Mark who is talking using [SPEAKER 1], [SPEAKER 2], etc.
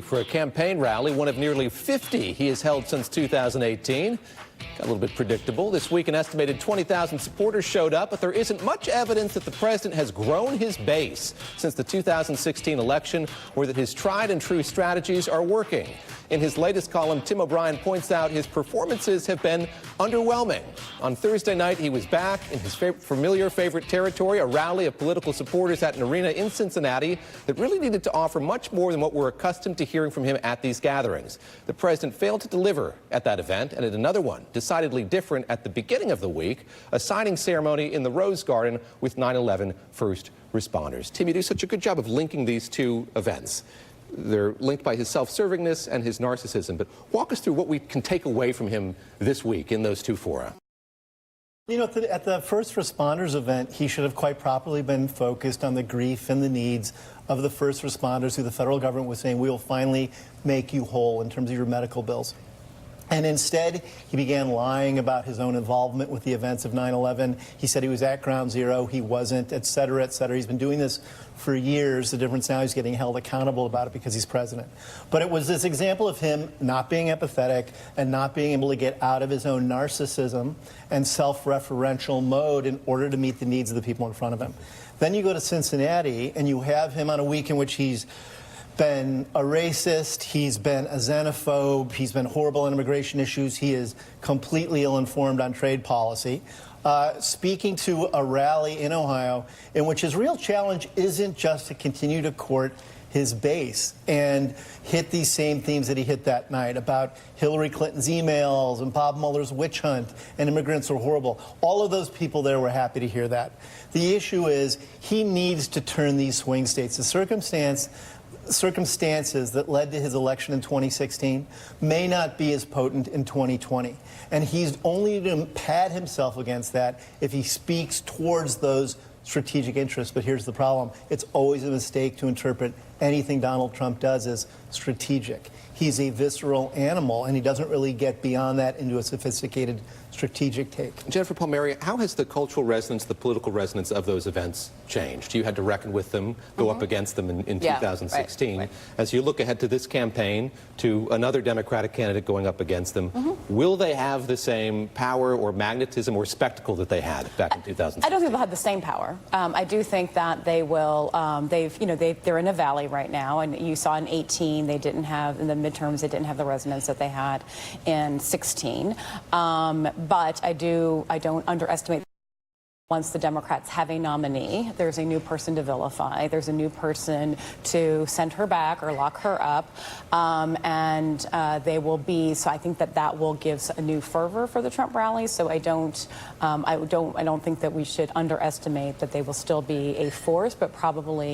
[SPEAKER 1] For a campaign rally, one of nearly 50 he has held since 2018. Got a little bit predictable. This week, an estimated 20,000 supporters showed up, but there isn't much evidence that the president has grown his base since the 2016 election or that his tried and true strategies are working. In his latest column, Tim Obrien points out his performances have been underwhelming. On Thursday night, he was back in his familiar favorite territory, a rally of political supporters at an arena in Cincinnati that really needed to offer much more than what we're accustomed to hearing from him at these gatherings. The president failed to deliver at that event, and at another one, decidedly different at the beginning of the week, a signing ceremony in the Rose Garden with 9/11 first responders. Tim, you do such a good job of linking these two events. They're linked by his self-servingness and his narcissism. But walk us through what we can take away from him this week in those two fora.
[SPEAKER 2] You know, at the first responders event, he should have quite properly been focused on the grief and the needs of the first responders who the federal government was saying, we will finally make you whole in terms of your medical bills. And instead, he began lying about his own involvement with the events of 9/11. He said he was at Ground Zero. He wasn't, et cetera, et cetera. He's been doing this for years. The difference now, he's getting held accountable about it because he's president. But it was this example of him not being empathetic and not being able to get out of his own narcissism and self-referential mode in order to meet the needs of the people in front of him. Then you go to Cincinnati, and you have him on a week in which he's been a racist, he's been a xenophobe, he's been horrible on immigration issues, he is completely ill-informed on trade policy, speaking to a rally in Ohio in which his real challenge isn't just to continue to court his base and hit these same themes that he hit that night about Hillary Clinton's emails and Bob Mueller's witch hunt and immigrants are horrible. All of those people there were happy to hear that. The issue is he needs to turn these swing states. The circumstances that led to his election in 2016 may not be as potent in 2020. And he's only to pad himself against that if he speaks towards those strategic interests. But here's the problem. It's always a mistake to interpret anything Donald Trump does as strategic. He's a visceral animal, and he doesn't really get beyond that into a sophisticated strategic take.
[SPEAKER 1] Jennifer Palmieri, how has the cultural resonance, the political resonance of those events changed? You had to reckon with them, go up against them in 2016. Right. As you look ahead to this campaign, to another Democratic candidate going up against them, will they have the same power or magnetism or spectacle that they had back in 2016?
[SPEAKER 3] I don't think they'll have the same power. I do think that they will. They're in a valley right now, and you saw in 18 they didn't have, in the midterms, they didn't have the resonance that they had in 16. But I don't underestimate. Once the Democrats have a nominee, there's a new person to vilify. There's a new person to send her back or lock her up, and they will be. So I think that will give a new fervor for the Trump rally. So I don't think that we should underestimate that they will still be a force, but probably.